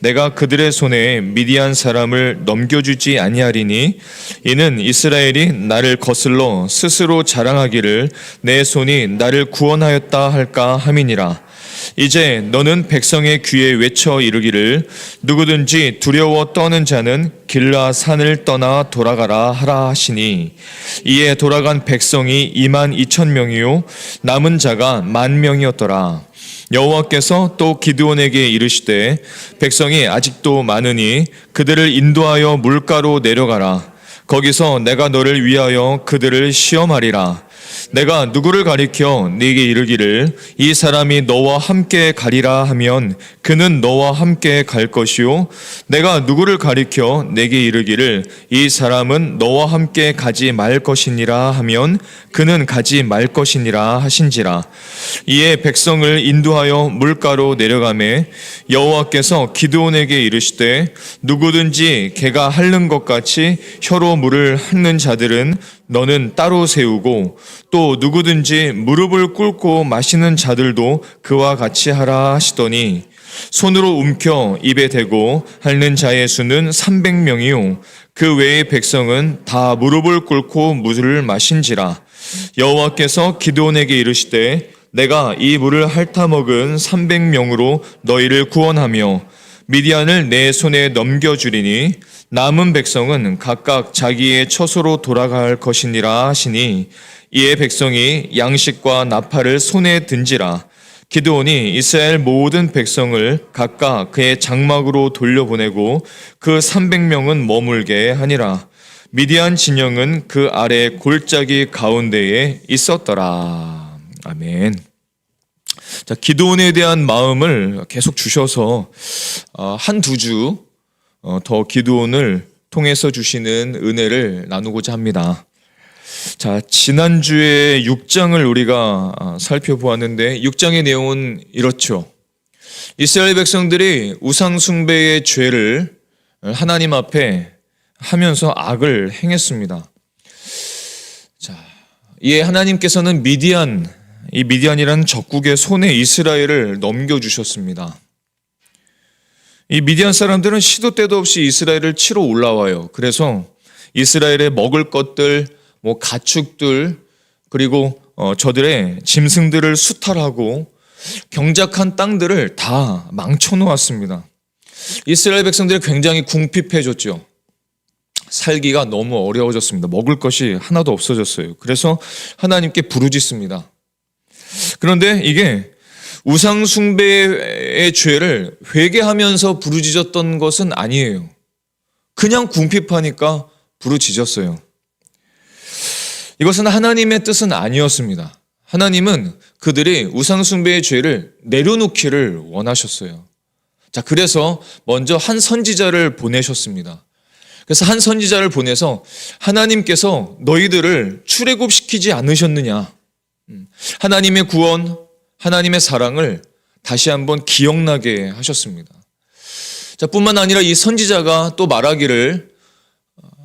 내가 그들의 손에 미디안 사람을 넘겨주지 아니하리니 이는 이스라엘이 나를 거슬러 스스로 자랑하기를 내 손이 나를 구원하였다 할까 함이니라. 이제 너는 백성의 귀에 외쳐 이르기를 누구든지 두려워 떠는 자는 길라 산을 떠나 돌아가라 하라 하시니 이에 돌아간 백성이 22,000명이요 남은 자가 10,000명이었더라. 여호와께서 또 기드온에게 이르시되 백성이 아직도 많으니 그들을 인도하여 물가로 내려가라. 거기서 내가 너를 위하여 그들을 시험하리라. 내가 누구를 가리켜 네게 이르기를 이 사람이 너와 함께 가리라 하면 그는 너와 함께 갈 것이요 내가 누구를 가리켜 네게 이르기를 이 사람은 너와 함께 가지 말 것이니라 하면 그는 가지 말 것이니라 하신지라. 이에 백성을 인도하여 물가로 내려가매 여호와께서 기드온에게 이르시되 누구든지 개가 핥는 것 같이 혀로 물을 핥는 자들은 너는 따로 세우고 또 누구든지 무릎을 꿇고 마시는 자들도 그와 같이 하라 하시더니 손으로 움켜 입에 대고 핥는 자의 수는 300명이요 그 외의 백성은 다 무릎을 꿇고 물을 마신지라. 여호와께서 기드온에게 이르시되 내가 이 물을 핥아먹은 300명으로 너희를 구원하며 미디안을 내 손에 넘겨주리니 남은 백성은 각각 자기의 처소로 돌아갈 것이니라 하시니 이에 백성이 양식과 나팔을 손에 든지라. 기드온이 이스라엘 모든 백성을 각각 그의 장막으로 돌려보내고 그 300명은 머물게 하니라. 미디안 진영은 그 아래 골짜기 가운데에 있었더라. 아멘. 자, 기드온에 대한 마음을 계속 주셔서 한두 주 더 기드온을 통해서 주시는 은혜를 나누고자 합니다. 자, 지난주에 6장을 우리가 살펴보았는데 6장의 내용은 이렇죠. 이스라엘 백성들이 우상 숭배의 죄를 하나님 앞에 하면서 악을 행했습니다. 자, 이에 하나님께서는 이 미디안이라는 적국의 손에 이스라엘을 넘겨주셨습니다. 이 미디안 사람들은 시도 때도 없이 이스라엘을 치러 올라와요. 그래서 이스라엘의 먹을 것들, 가축들, 그리고 저들의 짐승들을 수탈하고 경작한 땅들을 다 망쳐놓았습니다. 이스라엘 백성들이 굉장히 궁핍해졌죠. 살기가 너무 어려워졌습니다. 먹을 것이 하나도 없어졌어요. 그래서 하나님께 부르짖습니다. 그런데 이게 우상 숭배의 죄를 회개하면서 부르짖었던 것은 아니에요. 그냥 궁핍하니까 부르짖었어요. 이것은 하나님의 뜻은 아니었습니다. 하나님은 그들이 우상 숭배의 죄를 내려놓기를 원하셨어요. 자, 그래서 먼저 한 선지자를 보내셨습니다. 그래서 한 선지자를 보내서 하나님께서 너희들을 출애굽시키지 않으셨느냐? 하나님의 구원, 하나님의 사랑을 다시 한번 기억나게 하셨습니다. 자, 뿐만 아니라 이 선지자가 또 말하기를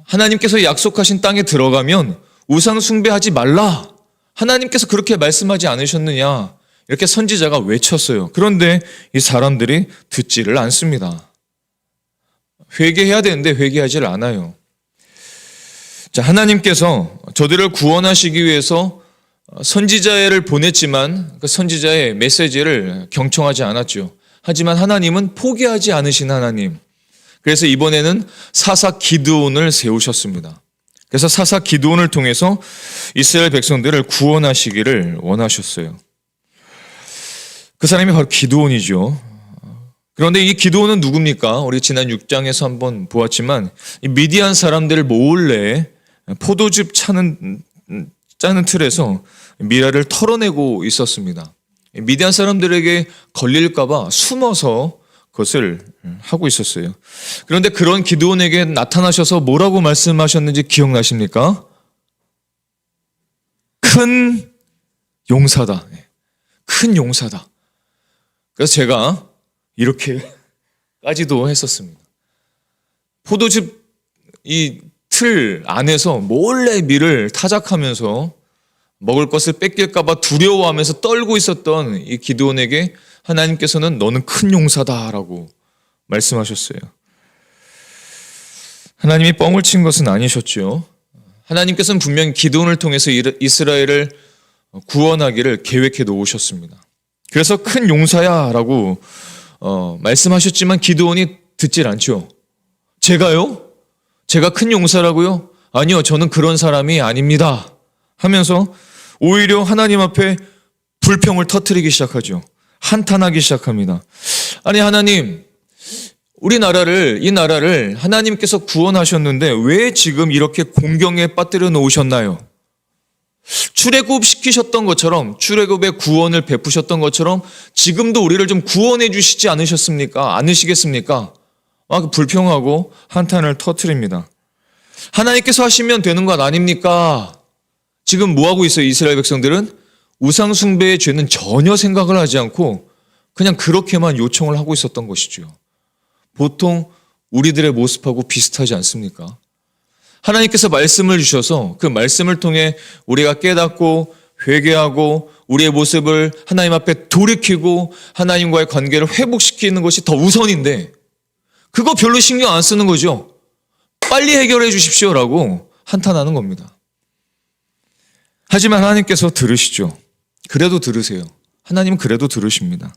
하나님께서 약속하신 땅에 들어가면 우상 숭배하지 말라. 하나님께서 그렇게 말씀하지 않으셨느냐? 이렇게 선지자가 외쳤어요. 그런데 이 사람들이 듣지를 않습니다. 회개해야 되는데 회개하지를 않아요. 자, 하나님께서 저들을 구원하시기 위해서 선지자를 보냈지만 그 선지자의 메시지를 경청하지 않았죠. 하지만 하나님은 포기하지 않으신 하나님. 그래서 이번에는 사사 기드온을 세우셨습니다. 그래서 사사 기드온을 통해서 이스라엘 백성들을 구원하시기를 원하셨어요. 그 사람이 바로 기드온이죠. 그런데 이 기드온은 누굽니까? 우리 지난 6장에서 한번 보았지만 이 미디안 사람들을 몰래 포도즙 짜는 틀에서 미라를 털어내고 있었습니다. 미디안 사람들에게 걸릴까봐 숨어서 그것을 하고 있었어요. 그런데 그런 기드온에게 나타나셔서 뭐라고 말씀하셨는지 기억나십니까? 큰 용사다. 큰 용사다. 그래서 제가 이렇게까지도 했었습니다. 포도즙 이 틀 안에서 몰래 밀을 타작하면서 먹을 것을 뺏길까봐 두려워하면서 떨고 있었던 이 기드온에게 하나님께서는 너는 큰 용사다라고 말씀하셨어요. 하나님이 뻥을 친 것은 아니셨죠. 하나님께서는 분명히 기드온을 통해서 이스라엘을 구원하기를 계획해 놓으셨습니다. 그래서 큰 용사야 라고 말씀하셨지만 기드온이 듣질 않죠. 제가요? 제가 큰 용사라고요? 아니요, 저는 그런 사람이 아닙니다 하면서 오히려 하나님 앞에 불평을 터뜨리기 시작하죠. 한탄하기 시작합니다. 아니 하나님, 이 나라를 하나님께서 구원하셨는데 왜 지금 이렇게 공경에 빠뜨려 놓으셨나요? 출애굽 시키셨던 것처럼, 출애굽의 구원을 베푸셨던 것처럼 지금도 우리를 좀 구원해 주시지 않으시겠습니까? 불평하고 한탄을 터뜨립니다. 하나님께서 하시면 되는 것 아닙니까? 지금 뭐 하고 있어요? 이스라엘 백성들은 우상 숭배의 죄는 전혀 생각을 하지 않고 그냥 그렇게만 요청을 하고 있었던 것이죠. 보통 우리들의 모습하고 비슷하지 않습니까? 하나님께서 말씀을 주셔서 그 말씀을 통해 우리가 깨닫고 회개하고 우리의 모습을 하나님 앞에 돌이키고 하나님과의 관계를 회복시키는 것이 더 우선인데 그거 별로 신경 안 쓰는 거죠. 빨리 해결해 주십시오라고 한탄하는 겁니다. 하지만 하나님께서 들으시죠. 그래도 들으세요. 하나님은 그래도 들으십니다.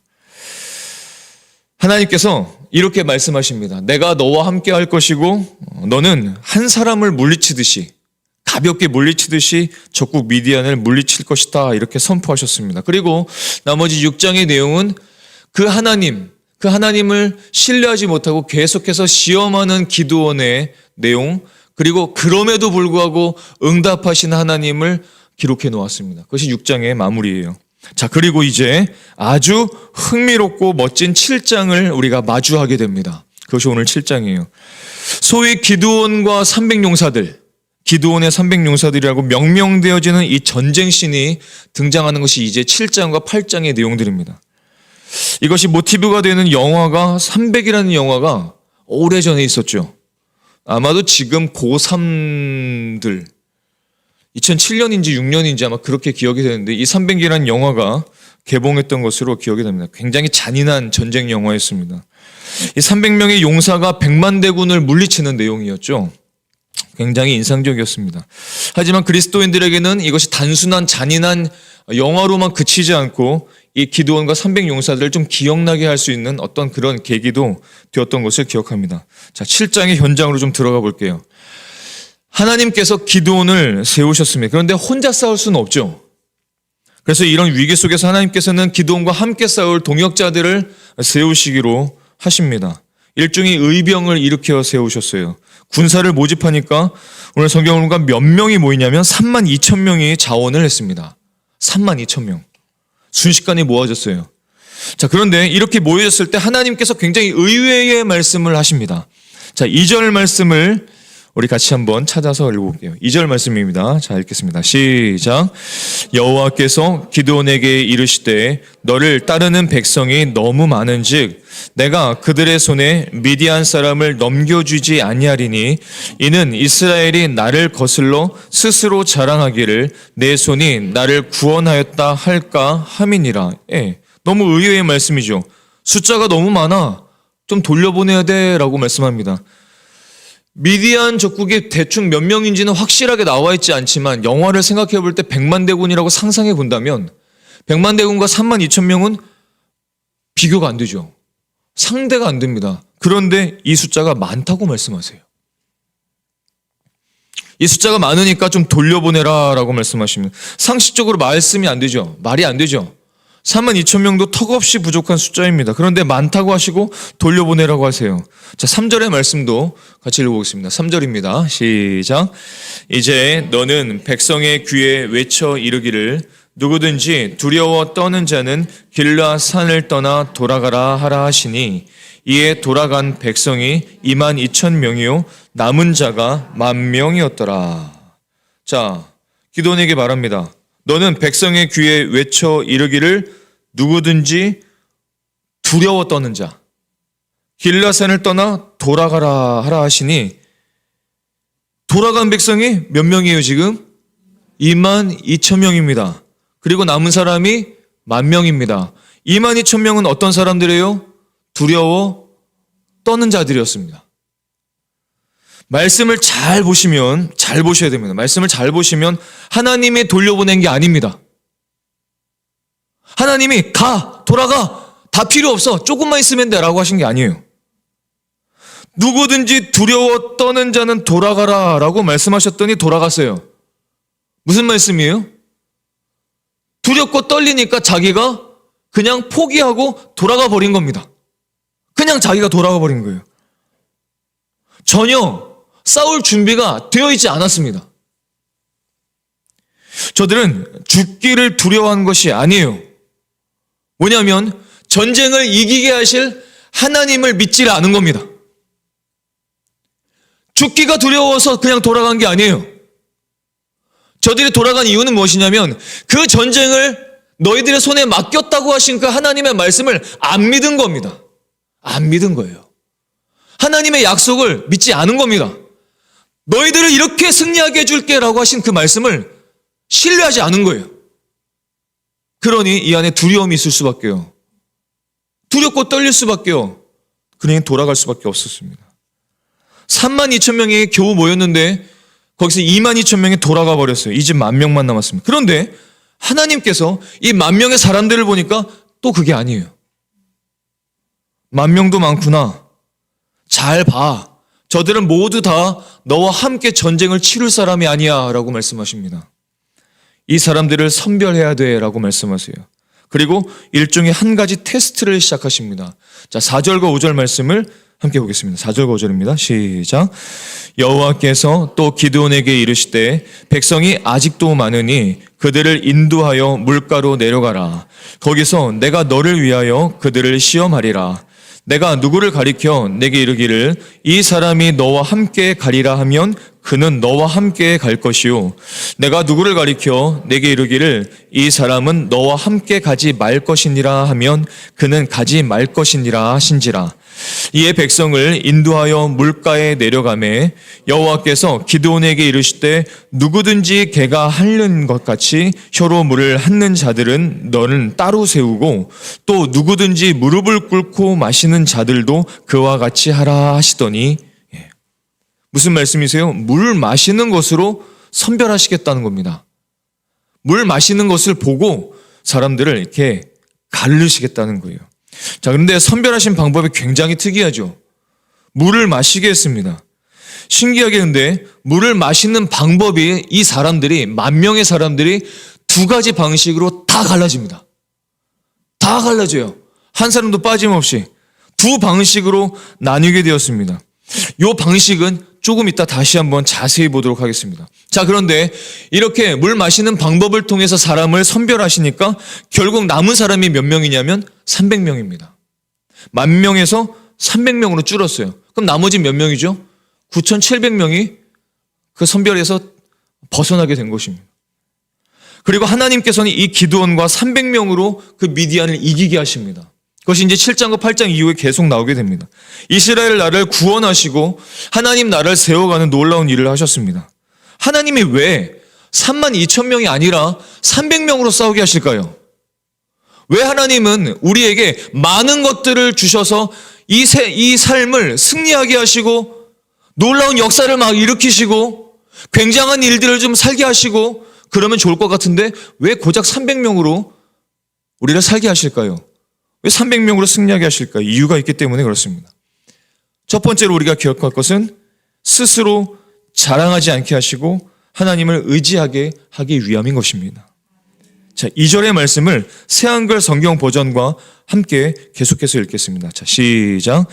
하나님께서 이렇게 말씀하십니다. 내가 너와 함께 할 것이고 너는 한 사람을 물리치듯이 가볍게 물리치듯이 적국 미디안을 물리칠 것이다 이렇게 선포하셨습니다. 그리고 나머지 6장의 내용은 그 하나님을 신뢰하지 못하고 계속해서 시험하는 기드온의 내용, 그리고 그럼에도 불구하고 응답하신 하나님을 기록해 놓았습니다. 그것이 6장의 마무리예요. 자, 그리고 이제 아주 흥미롭고 멋진 7장을 우리가 마주하게 됩니다. 그것이 오늘 7장이에요. 소위 기드온과 300용사들, 기드온의 300용사들이라고 명명되어지는 이 전쟁신이 등장하는 것이 이제 7장과 8장의 내용들입니다. 이것이 모티브가 되는 영화가 300이라는 영화가 오래전에 있었죠. 아마도 지금 고3들 2007년인지 6년인지 아마 그렇게 기억이 되는데 이 300이라는 영화가 개봉했던 것으로 기억이 됩니다. 굉장히 잔인한 전쟁 영화였습니다. 이 300명의 용사가 100만 대군을 물리치는 내용이었죠. 굉장히 인상적이었습니다. 하지만 그리스도인들에게는 이것이 단순한 잔인한 영화로만 그치지 않고 이 기드온과 300용사들을 좀 기억나게 할 수 있는 어떤 그런 계기도 되었던 것을 기억합니다. 자, 7장의 현장으로 좀 들어가 볼게요. 하나님께서 기드온을 세우셨습니다. 그런데 혼자 싸울 수는 없죠. 그래서 이런 위기 속에서 하나님께서는 기드온과 함께 싸울 동역자들을 세우시기로 하십니다. 일종의 의병을 일으켜 세우셨어요. 군사를 모집하니까 오늘 성경을 보니까 몇 명이 모이냐면 3만 2천 명이 자원을 했습니다. 3만 2천 명. 순식간에 모아졌어요. 자, 그런데 이렇게 모여졌을 때 하나님께서 굉장히 의외의 말씀을 하십니다. 자, 2절 말씀을 우리 같이 한번 찾아서 읽어볼게요. 2절 말씀입니다. 자, 읽겠습니다. 시작. 여호와께서 기드온에게 이르시되 너를 따르는 백성이 너무 많은즉 내가 그들의 손에 미디안 사람을 넘겨주지 아니하리니 이는 이스라엘이 나를 거슬러 스스로 자랑하기를 내 손이 나를 구원하였다 할까 함이니라. 예, 너무 의외의 말씀이죠. 숫자가 너무 많아. 좀 돌려보내야 돼 라고 말씀합니다. 미디안 적국이 대충 몇 명인지는 확실하게 나와 있지 않지만 영화를 생각해 볼 때 100만 대군이라고 상상해 본다면 100만 대군과 3만 2천 명은 비교가 안 되죠. 상대가 안 됩니다. 그런데 이 숫자가 많다고 말씀하세요. 이 숫자가 많으니까 좀 돌려보내라 라고 말씀하시면 상식적으로 말씀이 안 되죠. 말이 안 되죠. 3만 2천 명도 턱없이 부족한 숫자입니다. 그런데 많다고 하시고 돌려보내라고 하세요. 자, 3절의 말씀도 같이 읽어보겠습니다. 3절입니다. 시작. 이제 너는 백성의 귀에 외쳐 이르기를 누구든지 두려워 떠는 자는 길라 산을 떠나 돌아가라 하라 하시니 이에 돌아간 백성이 2만 2천 명이요 남은 자가 10,000명이었더라. 자, 기드온에게 말합니다. 너는 백성의 귀에 외쳐 이르기를 누구든지 두려워 떠는 자 길라산을 떠나 돌아가라 하라 하시니 돌아간 백성이 몇 명이에요 지금? 2만 2천 명입니다. 그리고 남은 사람이 10,000명입니다. 2만 2천 명은 어떤 사람들이에요? 두려워 떠는 자들이었습니다. 말씀을 잘 보셔야 됩니다. 말씀을 잘 보시면 하나님이 돌려보낸 게 아닙니다. 하나님이 돌아가, 다 필요 없어, 조금만 있으면 돼 라고 하신 게 아니에요. 누구든지 두려워 떠는 자는 돌아가라 라고 말씀하셨더니 돌아갔어요. 무슨 말씀이에요? 두렵고 떨리니까 자기가 그냥 포기하고 돌아가 버린 겁니다. 그냥 자기가 돌아가 버린 거예요. 전혀 싸울 준비가 되어 있지 않았습니다. 저들은 죽기를 두려워한 것이 아니에요. 뭐냐면 전쟁을 이기게 하실 하나님을 믿지를 않은 겁니다. 죽기가 두려워서 그냥 돌아간 게 아니에요. 저들이 돌아간 이유는 무엇이냐면 그 전쟁을 너희들의 손에 맡겼다고 하신 그 하나님의 말씀을 안 믿은 겁니다. 안 믿은 거예요. 하나님의 약속을 믿지 않은 겁니다. 너희들을 이렇게 승리하게 해줄게 라고 하신 그 말씀을 신뢰하지 않은 거예요. 그러니 이 안에 두려움이 있을 수밖에요. 두렵고 떨릴 수밖에요. 그러니 돌아갈 수밖에 없었습니다. 32,000명이 겨우 모였는데 거기서 22,000명이 돌아가 버렸어요. 이제 10,000명만 남았습니다. 그런데 하나님께서 이 10,000명의 사람들을 보니까 또 그게 아니에요. 10,000명도 많구나. 잘 봐. 저들은 모두 다 너와 함께 전쟁을 치룰 사람이 아니야 라고 말씀하십니다. 이 사람들을 선별해야 돼 라고 말씀하세요. 그리고 일종의 한 가지 테스트를 시작하십니다. 자, 4절과 5절 말씀을 함께 보겠습니다. 4절과 5절입니다. 시작. 여호와께서 또 기드온에게 이르시되 백성이 아직도 많으니 그들을 인도하여 물가로 내려가라. 거기서 내가 너를 위하여 그들을 시험하리라. 내가 누구를 가리켜 내게 이르기를 이 사람이 너와 함께 가리라 하면 그는 너와 함께 갈 것이요. 내가 누구를 가리켜 내게 이르기를 이 사람은 너와 함께 가지 말 것이니라 하면 그는 가지 말 것이니라 하신지라. 이에 백성을 인도하여 물가에 내려가매 여호와께서 기드온에게 이르시되 누구든지 개가 핥는 것 같이 혀로 물을 핥는 자들은 너는 따로 세우고 또 누구든지 무릎을 꿇고 마시는 자들도 그와 같이 하라 하시더니, 무슨 말씀이세요? 물 마시는 것으로 선별하시겠다는 겁니다. 물 마시는 것을 보고 사람들을 이렇게 가르시겠다는 거예요. 자, 그런데 선별하신 방법이 굉장히 특이하죠. 물을 마시게 했습니다. 신기하게 근데 물을 마시는 방법이 이 사람들이, 10,000명의 사람들이 두 가지 방식으로 다 갈라집니다. 다 갈라져요. 한 사람도 빠짐없이 두 방식으로 나뉘게 되었습니다. 이 방식은 조금 이따 다시 한번 자세히 보도록 하겠습니다. 자, 그런데 이렇게 물 마시는 방법을 통해서 사람을 선별하시니까 결국 남은 사람이 몇 명이냐면 300명입니다. 10,000명에서 300명으로 줄었어요. 그럼 나머지 몇 명이죠? 9,700명이 그 선별에서 벗어나게 된 것입니다. 그리고 하나님께서는 이 기드온과 300명으로 그 미디안을 이기게 하십니다. 그것이 이제 7장과 8장 이후에 계속 나오게 됩니다. 이스라엘 나라를 구원하시고 하나님 나라를 세워가는 놀라운 일을 하셨습니다. 하나님이 왜 32,000명이 아니라 300명으로 싸우게 하실까요? 왜 하나님은 우리에게 많은 것들을 주셔서 이 삶을 승리하게 하시고 놀라운 역사를 막 일으키시고 굉장한 일들을 좀 살게 하시고 그러면 좋을 것 같은데 왜 고작 300명으로 우리를 살게 하실까요? 왜 300명으로 승리하게 하실까요? 이유가 있기 때문에 그렇습니다. 첫 번째로 우리가 기억할 것은 스스로 자랑하지 않게 하시고 하나님을 의지하게 하기 위함인 것입니다. 자, 2절의 말씀을 새한글 성경 버전과 함께 계속해서 읽겠습니다. 자, 시작.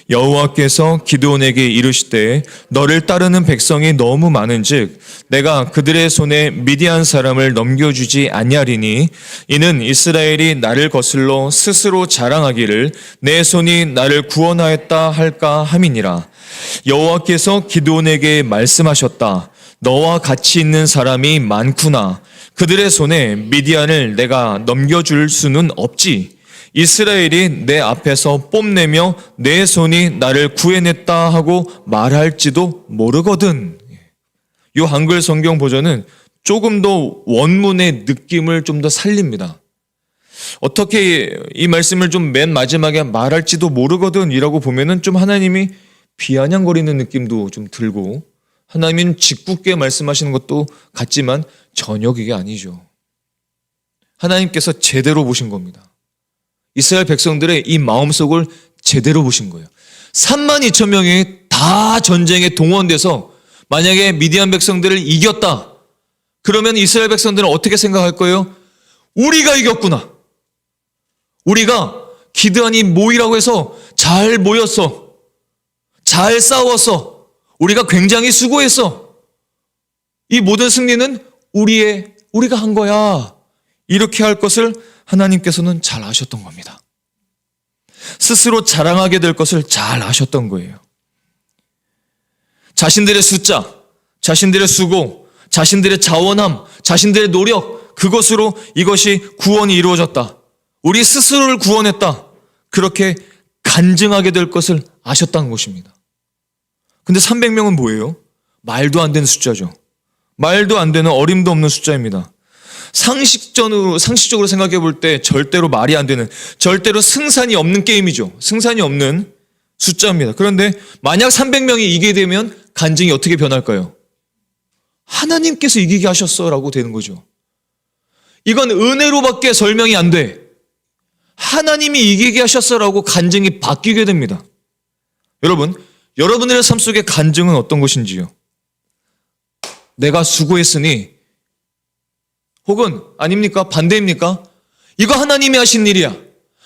여호와께서 기드온에게 이르시되 너를 따르는 백성이 너무 많은즉 내가 그들의 손에 미디안 사람을 넘겨주지 아니하리니 이는 이스라엘이 나를 거슬러 스스로 자랑하기를 내 손이 나를 구원하였다 할까 함이니라. 여호와께서 기드온에게 말씀하셨다. 너와 같이 있는 사람이 많구나. 그들의 손에 미디안을 내가 넘겨줄 수는 없지. 이스라엘이 내 앞에서 뽐내며 내 손이 나를 구해냈다 하고 말할지도 모르거든. 이 한글 성경 버전은 조금 더 원문의 느낌을 좀 더 살립니다. 어떻게 이 말씀을 좀 맨 마지막에 말할지도 모르거든 이라고 보면은 좀 하나님이 비아냥거리는 느낌도 좀 들고 하나님은 짓궂게 말씀하시는 것도 같지만 전혀 그게 아니죠. 하나님께서 제대로 보신 겁니다. 이스라엘 백성들의 이 마음속을 제대로 보신 거예요. 32,000명이 다 전쟁에 동원돼서 만약에 미디안 백성들을 이겼다. 그러면 이스라엘 백성들은 어떻게 생각할 거예요? 우리가 이겼구나. 우리가 기드안이 모이라고 해서 잘 모였어. 잘 싸웠어. 우리가 굉장히 수고했어. 이 모든 승리는 우리가 한 거야. 이렇게 할 것을 하나님께서는 잘 아셨던 겁니다. 스스로 자랑하게 될 것을 잘 아셨던 거예요. 자신들의 숫자, 자신들의 수고, 자신들의 자원함, 자신들의 노력, 그것으로 이것이 구원이 이루어졌다. 우리 스스로를 구원했다. 그렇게 간증하게 될 것을 아셨다는 것입니다. 근데 300명은 뭐예요? 말도 안 되는 숫자죠. 말도 안 되는 어림도 없는 숫자입니다. 상식적으로 생각해 볼 때 절대로 말이 안 되는, 절대로 승산이 없는 게임이죠. 승산이 없는 숫자입니다. 그런데 만약 300명이 이기게 되면 간증이 어떻게 변할까요? 하나님께서 이기게 하셨어라고 되는 거죠. 이건 은혜로밖에 설명이 안 돼. 하나님이 이기게 하셨어라고 간증이 바뀌게 됩니다. 여러분, 여러분들의 삶 속의 간증은 어떤 것인지요? 내가 수고했으니, 혹은 아닙니까? 반대입니까? 이거 하나님이 하신 일이야.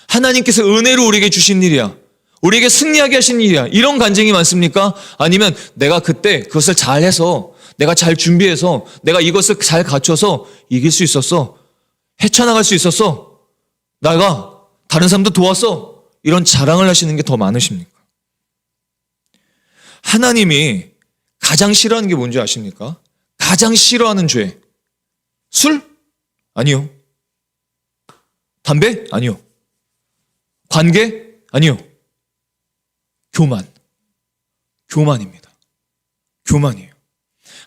하나님께서 은혜로 우리에게 주신 일이야. 우리에게 승리하게 하신 일이야. 이런 간증이 많습니까? 아니면 내가 그때 그것을 잘해서, 내가 잘 준비해서, 내가 이것을 잘 갖춰서 이길 수 있었어. 헤쳐나갈 수 있었어. 내가 다른 사람도 도왔어. 이런 자랑을 하시는 게 더 많으십니까? 하나님이 가장 싫어하는 게 뭔지 아십니까? 가장 싫어하는 죄. 술? 아니요. 담배? 아니요. 관계? 아니요. 교만. 교만입니다. 교만이에요.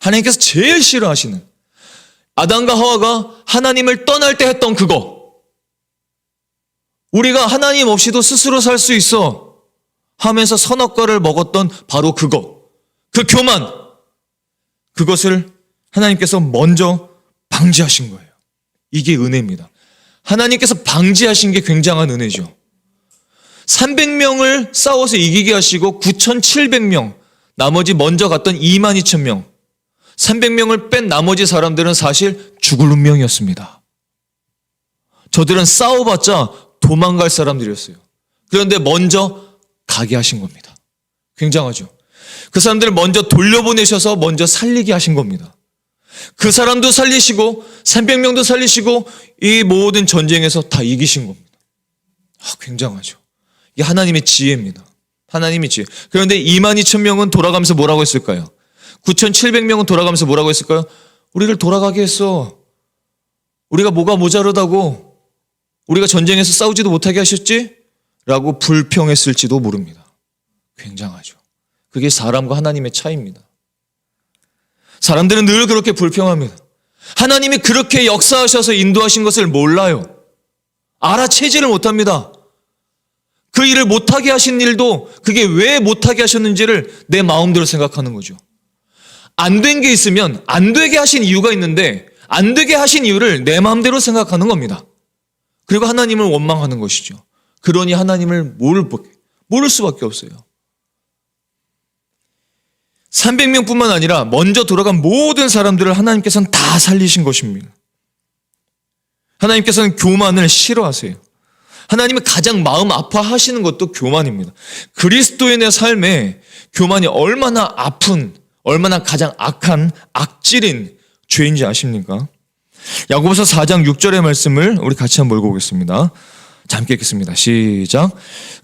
하나님께서 제일 싫어하시는, 아담과 하와가 하나님을 떠날 때 했던 그거. 우리가 하나님 없이도 스스로 살 수 있어 하면서 선악과를 먹었던 바로 그거. 그 교만. 그것을 하나님께서 먼저 방지하신 거예요. 이게 은혜입니다. 하나님께서 방지하신 게 굉장한 은혜죠. 300명을 싸워서 이기게 하시고 9,700명, 나머지 먼저 갔던 22,000명, 300명을 뺀 나머지 사람들은 사실 죽을 운명이었습니다. 저들은 싸워봤자 도망갈 사람들이었어요. 그런데 먼저 가게 하신 겁니다. 굉장하죠. 그 사람들을 먼저 돌려보내셔서 먼저 살리게 하신 겁니다. 그 사람도 살리시고 300명도 살리시고 이 모든 전쟁에서 다 이기신 겁니다. 굉장하죠. 이게 하나님의 지혜입니다. 하나님의 지혜. 그런데 22,000명은 돌아가면서 뭐라고 했을까요? 9,700명은 돌아가면서 뭐라고 했을까요? 우리를 돌아가게 했어. 우리가 뭐가 모자르다고, 우리가 전쟁에서 싸우지도 못하게 하셨지? 라고 불평했을지도 모릅니다. 굉장하죠. 그게 사람과 하나님의 차이입니다. 사람들은 늘 그렇게 불평합니다. 하나님이 그렇게 역사하셔서 인도하신 것을 몰라요. 알아채지를 못합니다. 그 일을 못하게 하신 일도 그게 왜 못하게 하셨는지를 내 마음대로 생각하는 거죠. 안 된 게 있으면 안 되게 하신 이유가 있는데 안 되게 하신 이유를 내 마음대로 생각하는 겁니다. 그리고 하나님을 원망하는 것이죠. 그러니 하나님을 모를 수밖에 없어요. 300명뿐만 아니라 먼저 돌아간 모든 사람들을 하나님께서는 다 살리신 것입니다. 하나님께서는 교만을 싫어하세요. 하나님이 가장 마음 아파하시는 것도 교만입니다. 그리스도인의 삶에 교만이 얼마나 아픈, 얼마나 가장 악한 악질인 죄인지 아십니까? 야고보서 4장 6절의 말씀을 우리 같이 한번 읽어보겠습니다. 함께 읽겠습니다. 시작.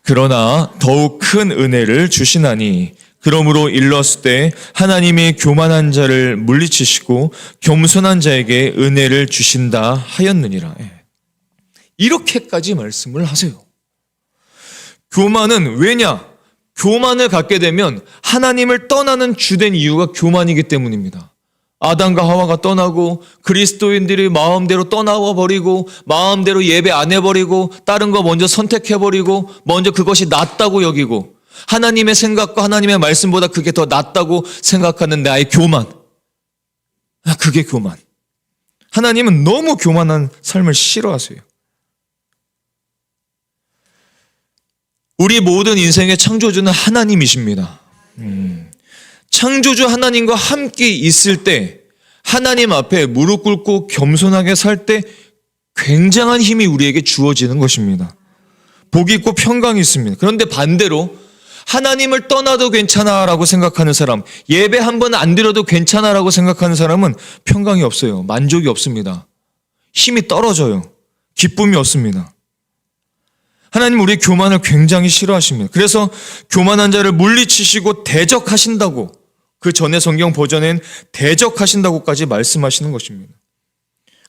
그러나 더욱 큰 은혜를 주시나니 그러므로 일렀을 때 하나님이 교만한 자를 물리치시고 겸손한 자에게 은혜를 주신다 하였느니라. 이렇게까지 말씀을 하세요. 교만은 왜냐? 교만을 갖게 되면 하나님을 떠나는 주된 이유가 교만이기 때문입니다. 아담과 하와가 떠나고 그리스도인들이 마음대로 떠나와 버리고 마음대로 예배 안 해버리고 다른 거 먼저 선택해버리고 먼저 그것이 낫다고 여기고 하나님의 생각과 하나님의 말씀보다 그게 더 낫다고 생각하는 나의 교만. 그게 교만. 하나님은 너무 교만한 삶을 싫어하세요. 우리 모든 인생의 창조주는 하나님이십니다. 창조주 하나님과 함께 있을 때 하나님 앞에 무릎 꿇고 겸손하게 살 때 굉장한 힘이 우리에게 주어지는 것입니다. 복이 있고 평강이 있습니다. 그런데 반대로 하나님을 떠나도 괜찮아라고 생각하는 사람, 예배 한 번 안 드려도 괜찮아라고 생각하는 사람은 평강이 없어요. 만족이 없습니다. 힘이 떨어져요. 기쁨이 없습니다. 하나님 우리의 교만을 굉장히 싫어하십니다. 그래서 교만한 자를 물리치시고 대적하신다고, 그 전에 성경 버전엔 대적하신다고까지 말씀하시는 것입니다.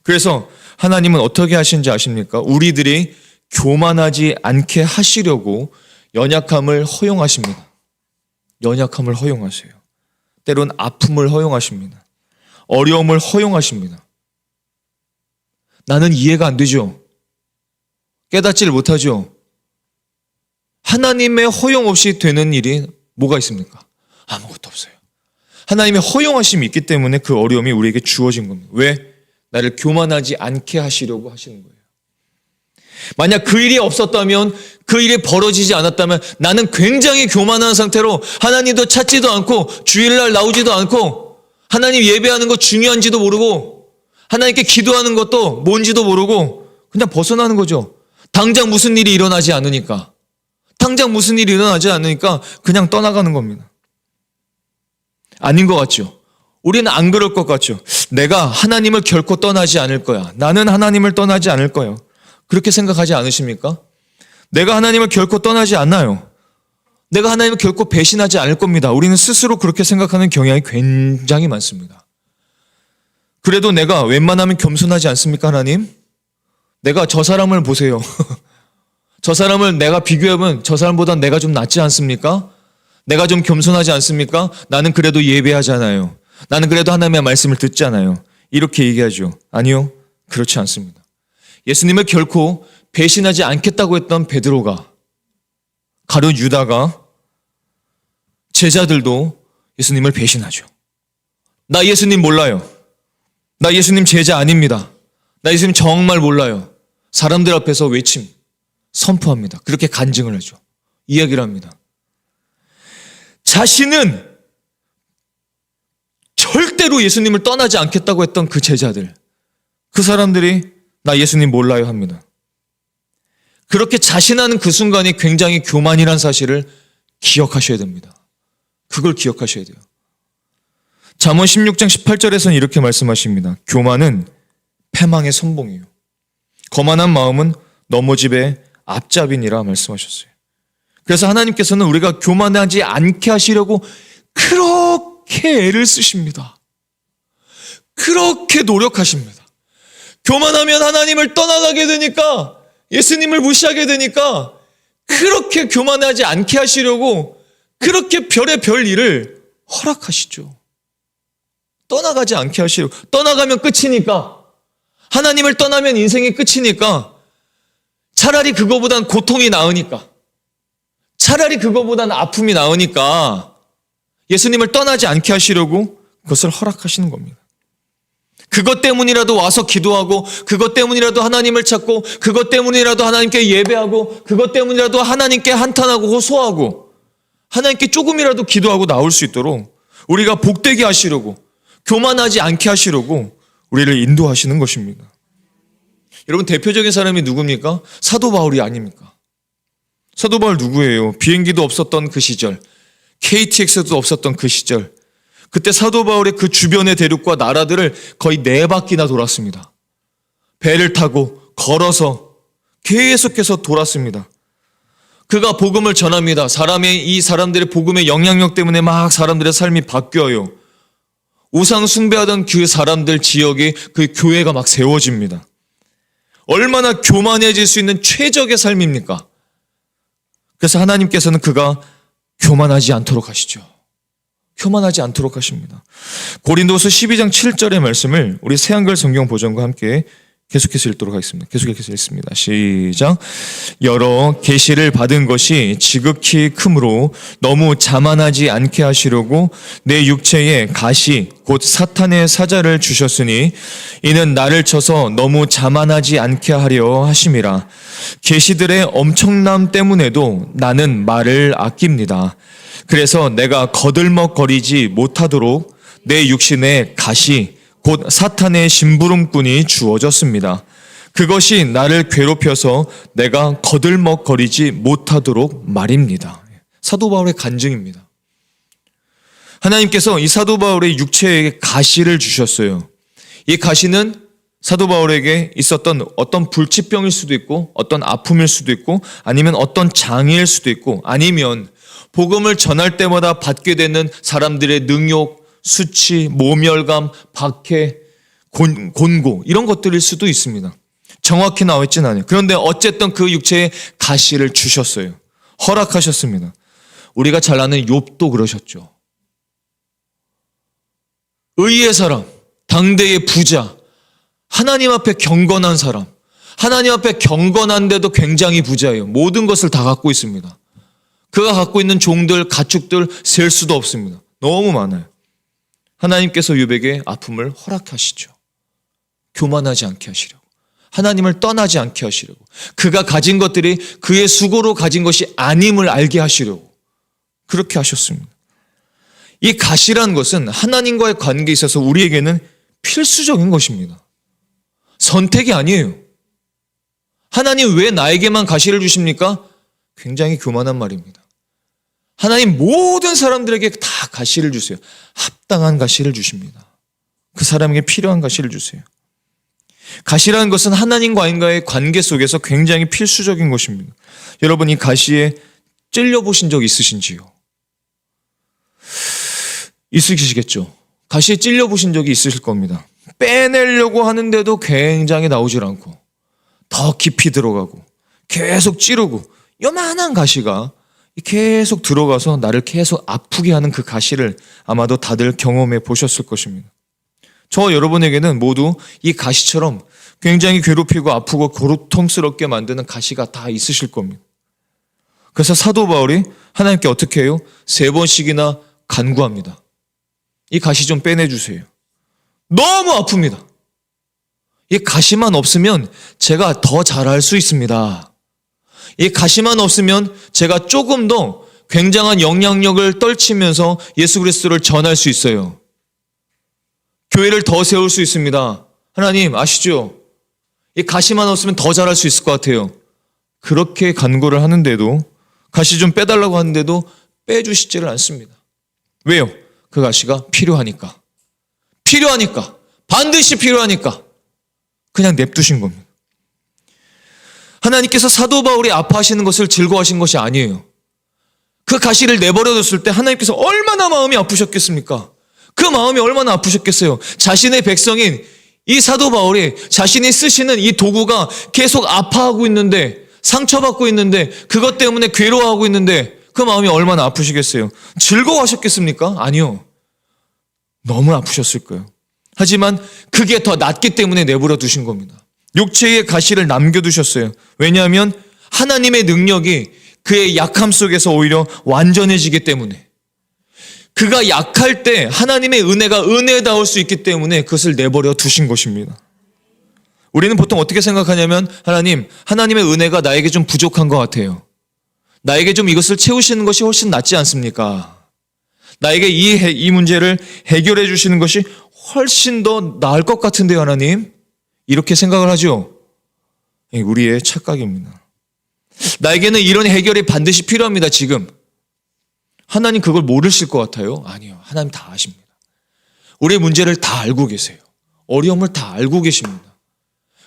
그래서 하나님은 어떻게 하신지 아십니까? 우리들이 교만하지 않게 하시려고 연약함을 허용하십니다. 연약함을 허용하세요. 때론 아픔을 허용하십니다. 어려움을 허용하십니다. 나는 이해가 안 되죠. 깨닫지를 못하죠. 하나님의 허용 없이 되는 일이 뭐가 있습니까? 아무것도 없어요. 하나님의 허용하심이 있기 때문에 그 어려움이 우리에게 주어진 겁니다. 왜? 나를 교만하지 않게 하시려고 하시는 거예요. 만약 그 일이 없었다면, 그 일이 벌어지지 않았다면 나는 굉장히 교만한 상태로 하나님도 찾지도 않고 주일날 나오지도 않고 하나님 예배하는 거 중요한지도 모르고 하나님께 기도하는 것도 뭔지도 모르고 그냥 벗어나는 거죠. 당장 무슨 일이 일어나지 않으니까. 당장 무슨 일이 일어나지 않으니까 그냥 떠나가는 겁니다. 아닌 것 같죠? 우리는 안 그럴 것 같죠? 내가 하나님을 결코 떠나지 않을 거야. 나는 하나님을 떠나지 않을 거예요. 그렇게 생각하지 않으십니까? 내가 하나님을 결코 떠나지 않아요. 내가 하나님을 결코 배신하지 않을 겁니다. 우리는 스스로 그렇게 생각하는 경향이 굉장히 많습니다. 그래도 내가 웬만하면 겸손하지 않습니까, 하나님? 내가 저 사람을 보세요. 저 사람을 내가 비교하면 저 사람보다 내가 좀 낫지 않습니까? 내가 좀 겸손하지 않습니까? 나는 그래도 예배하잖아요. 나는 그래도 하나님의 말씀을 듣잖아요. 이렇게 얘기하죠. 아니요, 그렇지 않습니다. 예수님을 결코 배신하지 않겠다고 했던 베드로가, 가룟 유다가, 제자들도 예수님을 배신하죠. 나 예수님 몰라요. 나 예수님 제자 아닙니다. 나 예수님 정말 몰라요. 사람들 앞에서 외침, 선포합니다. 그렇게 간증을 하죠. 이야기를 합니다. 자신은 절대로 예수님을 떠나지 않겠다고 했던 그 제자들, 그 사람들이 나 예수님 몰라요 합니다. 그렇게 자신하는 그 순간이 굉장히 교만이란 사실을 기억하셔야 됩니다. 그걸 기억하셔야 돼요. 잠언 16장 18절에서는 이렇게 말씀하십니다. 교만은 패망의 선봉이요, 거만한 마음은 넘어집의 앞잡이니라 말씀하셨어요. 그래서 하나님께서는 우리가 교만하지 않게 하시려고 그렇게 애를 쓰십니다. 그렇게 노력하십니다. 교만하면 하나님을 떠나가게 되니까, 예수님을 무시하게 되니까 그렇게 교만하지 않게 하시려고 그렇게 별의별 일을 허락하시죠. 떠나가지 않게 하시려고. 떠나가면 끝이니까, 하나님을 떠나면 인생이 끝이니까 차라리 그거보단 고통이 나으니까, 차라리 그거보단 아픔이 나으니까 예수님을 떠나지 않게 하시려고 그것을 허락하시는 겁니다. 그것 때문이라도 와서 기도하고, 그것 때문이라도 하나님을 찾고, 그것 때문이라도 하나님께 예배하고, 그것 때문이라도 하나님께 한탄하고 호소하고, 하나님께 조금이라도 기도하고 나올 수 있도록 우리가 복되게 하시려고, 교만하지 않게 하시려고 우리를 인도하시는 것입니다. 여러분, 대표적인 사람이 누굽니까? 사도 바울이 아닙니까? 사도 바울 누구예요? 비행기도 없었던 그 시절, KTX도 없었던 그 시절, 그때 사도 바울의 그 주변의 대륙과 나라들을 거의 4바퀴나 돌았습니다. 배를 타고 걸어서 계속해서 돌았습니다. 그가 복음을 전합니다. 이 사람들의 복음의 영향력 때문에 막 사람들의 삶이 바뀌어요. 우상 숭배하던 그 사람들 지역에 그 교회가 막 세워집니다. 얼마나 교만해질 수 있는 최적의 삶입니까? 그래서 하나님께서는 그가 교만하지 않도록 하시죠. 교만하지 않도록 하십니다. 고린도서 12장 7절의 말씀을 우리 새한글 성경 버전과 함께 계속해서 읽도록 하겠습니다. 계속해서 읽습니다. 시작. 여러 계시를 받은 것이 지극히 크므로 너무 자만하지 않게 하시려고 내 육체에 가시 곧 사탄의 사자를 주셨으니 이는 나를 쳐서 너무 자만하지 않게 하려 하심이라. 계시들의 엄청남 때문에도 나는 말을 아낍니다. 그래서 내가 거들먹거리지 못하도록 내 육신에 가시 곧 사탄의 심부름꾼이 주어졌습니다. 그것이 나를 괴롭혀서 내가 거들먹거리지 못하도록 말입니다. 사도 바울의 간증입니다. 하나님께서 이 사도 바울의 육체에 가시를 주셨어요. 이 가시는 사도 바울에게 있었던 어떤 불치병일 수도 있고 어떤 아픔일 수도 있고 아니면 어떤 장애일 수도 있고 아니면 복음을 전할 때마다 받게 되는 사람들의 능욕, 수치, 모멸감, 박해, 곤고 이런 것들일 수도 있습니다. 정확히 나와 있지는 않아요. 그런데 어쨌든 그 육체에 가시를 주셨어요. 허락하셨습니다. 우리가 잘 아는 욥도 그러셨죠. 의의 사람, 당대의 부자, 하나님 앞에 경건한 사람, 하나님 앞에 경건한데도 굉장히 부자예요. 모든 것을 다 갖고 있습니다. 그가 갖고 있는 종들, 가축들 셀 수도 없습니다. 너무 많아요. 하나님께서 욥에게 아픔을 허락하시죠. 교만하지 않게 하시려고. 하나님을 떠나지 않게 하시려고. 그가 가진 것들이 그의 수고로 가진 것이 아님을 알게 하시려고. 그렇게 하셨습니다. 이 가시라는 것은 하나님과의 관계에 있어서 우리에게는 필수적인 것입니다. 선택이 아니에요. 하나님 왜 나에게만 가시를 주십니까? 굉장히 교만한 말입니다. 하나님 모든 사람들에게 다 가시를 주세요. 합당한 가시를 주십니다. 그 사람에게 필요한 가시를 주세요. 가시라는 것은 하나님과의 관계 속에서 굉장히 필수적인 것입니다. 여러분 이 가시에 찔려보신 적 있으신지요? 있으시겠죠. 가시에 찔려보신 적이 있으실 겁니다. 빼내려고 하는데도 굉장히 나오질 않고 더 깊이 들어가고 계속 찌르고 요만한 가시가 계속 들어가서 나를 계속 아프게 하는 그 가시를 아마도 다들 경험해 보셨을 것입니다. 저와 여러분에게는 모두 이 가시처럼 굉장히 괴롭히고 아프고 고통스럽게 만드는 가시가 다 있으실 겁니다. 그래서 사도 바울이 하나님께 어떻게 해요? 3번씩이나 간구합니다. 이 가시 좀 빼내주세요. 너무 아픕니다. 이 가시만 없으면 제가 더 잘할 수 있습니다. 이 가시만 없으면 제가 조금 더 굉장한 영향력을 떨치면서 예수 그리스도를 전할 수 있어요. 교회를 더 세울 수 있습니다. 하나님 아시죠? 이 가시만 없으면 더 잘할 수 있을 것 같아요. 그렇게 간구를 하는데도 가시 좀 빼달라고 하는데도 빼주시지를 않습니다. 왜요? 그 가시가 필요하니까. 반드시 필요하니까 그냥 냅두신 겁니다. 하나님께서 사도 바울이 아파하시는 것을 즐거워하신 것이 아니에요. 그 가시를 내버려뒀을 때 하나님께서 얼마나 마음이 아프셨겠습니까? 그 마음이 얼마나 아프셨겠어요. 자신의 백성인 이 사도 바울이 자신이 쓰시는 이 도구가 계속 아파하고 있는데 상처받고 있는데 그것 때문에 괴로워하고 있는데 그 마음이 얼마나 아프시겠어요. 즐거워하셨겠습니까? 아니요. 너무 아프셨을 거예요. 하지만 그게 더 낫기 때문에 내버려 두신 겁니다. 육체의 가시를 남겨두셨어요. 왜냐하면 하나님의 능력이 그의 약함 속에서 오히려 완전해지기 때문에 그가 약할 때 하나님의 은혜가 은혜다울 수 있기 때문에 그것을 내버려 두신 것입니다. 우리는 보통 어떻게 생각하냐면 하나님의 은혜가 나에게 좀 부족한 것 같아요. 나에게 좀 이것을 채우시는 것이 훨씬 낫지 않습니까? 나에게 이 문제를 해결해 주시는 것이 훨씬 더 나을 것 같은데요, 하나님? 이렇게 생각을 하죠. 우리의 착각입니다. 나에게는 이런 해결이 반드시 필요합니다, 지금. 하나님 그걸 모르실 것 같아요? 아니요. 하나님 다 아십니다. 우리의 문제를 다 알고 계세요. 어려움을 다 알고 계십니다.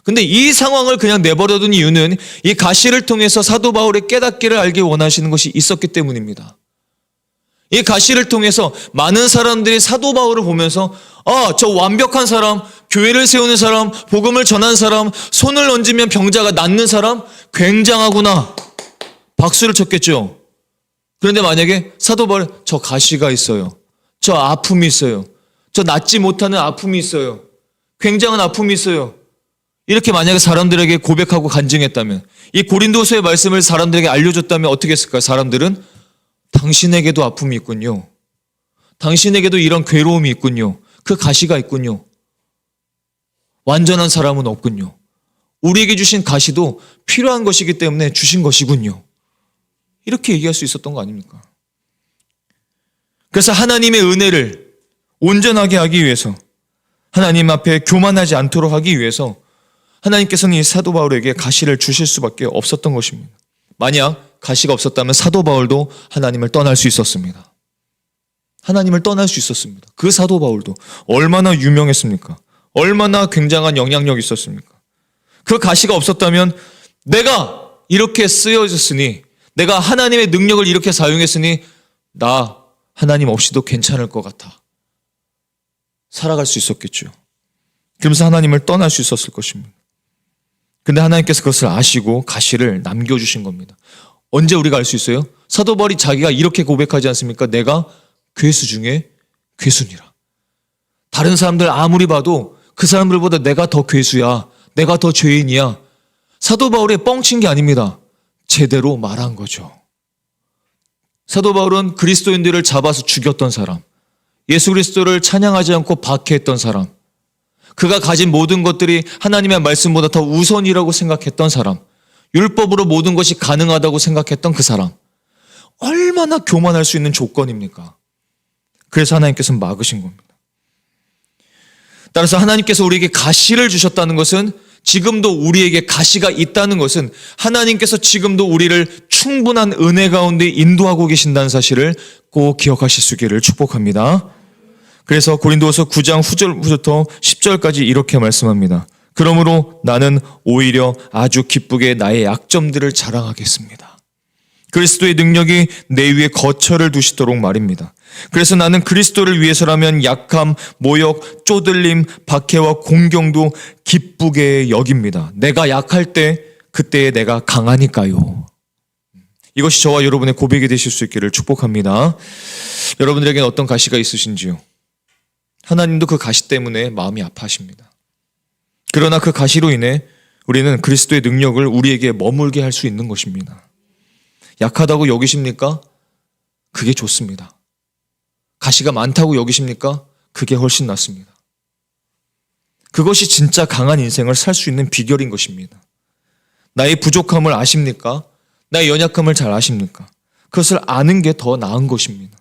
근데 이 상황을 그냥 내버려둔 이유는 이 가시를 통해서 사도 바울의 깨닫기를 알기 원하시는 것이 있었기 때문입니다. 이 가시를 통해서 많은 사람들이 사도 바울을 보면서 저 완벽한 사람, 교회를 세우는 사람, 복음을 전하는 사람, 손을 얹으면 병자가 낫는 사람 굉장하구나. 박수를 쳤겠죠. 그런데 만약에 사도 바울 저 가시가 있어요. 저 아픔이 있어요. 저 낫지 못하는 아픔이 있어요. 굉장한 아픔이 있어요. 이렇게 만약에 사람들에게 고백하고 간증했다면, 이 고린도서의 말씀을 사람들에게 알려줬다면 어떻게 했을까요? 사람들은 당신에게도 아픔이 있군요. 당신에게도 이런 괴로움이 있군요. 그 가시가 있군요. 완전한 사람은 없군요. 우리에게 주신 가시도 필요한 것이기 때문에 주신 것이군요. 이렇게 얘기할 수 있었던 거 아닙니까? 그래서 하나님의 은혜를 온전하게 하기 위해서, 하나님 앞에 교만하지 않도록 하기 위해서 하나님께서는 이 사도 바울에게 가시를 주실 수밖에 없었던 것입니다. 만약 가시가 없었다면 사도 바울도 하나님을 떠날 수 있었습니다. 하나님을 떠날 수 있었습니다. 그 사도 바울도 얼마나 유명했습니까? 얼마나 굉장한 영향력이 있었습니까? 그 가시가 없었다면 내가 이렇게 쓰여졌으니, 내가 하나님의 능력을 이렇게 사용했으니 나 하나님 없이도 괜찮을 것 같아 살아갈 수 있었겠죠. 그러면서 하나님을 떠날 수 있었을 것입니다. 근데 하나님께서 그것을 아시고 가시를 남겨주신 겁니다. 언제 우리가 알 수 있어요? 사도 바울이 자기가 이렇게 고백하지 않습니까? 내가 괴수 중에 괴수니라. 다른 사람들 아무리 봐도 그 사람들보다 내가 더 괴수야, 내가 더 죄인이야. 사도 바울이 뻥친 게 아닙니다. 제대로 말한 거죠. 사도 바울은 그리스도인들을 잡아서 죽였던 사람, 예수 그리스도를 찬양하지 않고 박해했던 사람, 그가 가진 모든 것들이 하나님의 말씀보다 더 우선이라고 생각했던 사람, 율법으로 모든 것이 가능하다고 생각했던 그 사람, 얼마나 교만할 수 있는 조건입니까? 그래서 하나님께서는 막으신 겁니다. 따라서 하나님께서 우리에게 가시를 주셨다는 것은, 지금도 우리에게 가시가 있다는 것은 하나님께서 지금도 우리를 충분한 은혜 가운데 인도하고 계신다는 사실을 꼭 기억하실 수 있기를 축복합니다. 그래서 고린도서 9장 후절부터 10절까지 이렇게 말씀합니다. 그러므로 나는 오히려 아주 기쁘게 나의 약점들을 자랑하겠습니다. 그리스도의 능력이 내 위에 거처를 두시도록 말입니다. 그래서 나는 그리스도를 위해서라면 약함, 모욕, 쪼들림, 박해와 공경도 기쁘게 여깁니다. 내가 약할 때 그때에 내가 강하니까요. 이것이 저와 여러분의 고백이 되실 수 있기를 축복합니다. 여러분들에게는 어떤 가시가 있으신지요? 하나님도 그 가시 때문에 마음이 아파하십니다. 그러나 그 가시로 인해 우리는 그리스도의 능력을 우리에게 머물게 할 수 있는 것입니다. 약하다고 여기십니까? 그게 좋습니다. 가시가 많다고 여기십니까? 그게 훨씬 낫습니다. 그것이 진짜 강한 인생을 살 수 있는 비결인 것입니다. 나의 부족함을 아십니까? 나의 연약함을 잘 아십니까? 그것을 아는 게 더 나은 것입니다.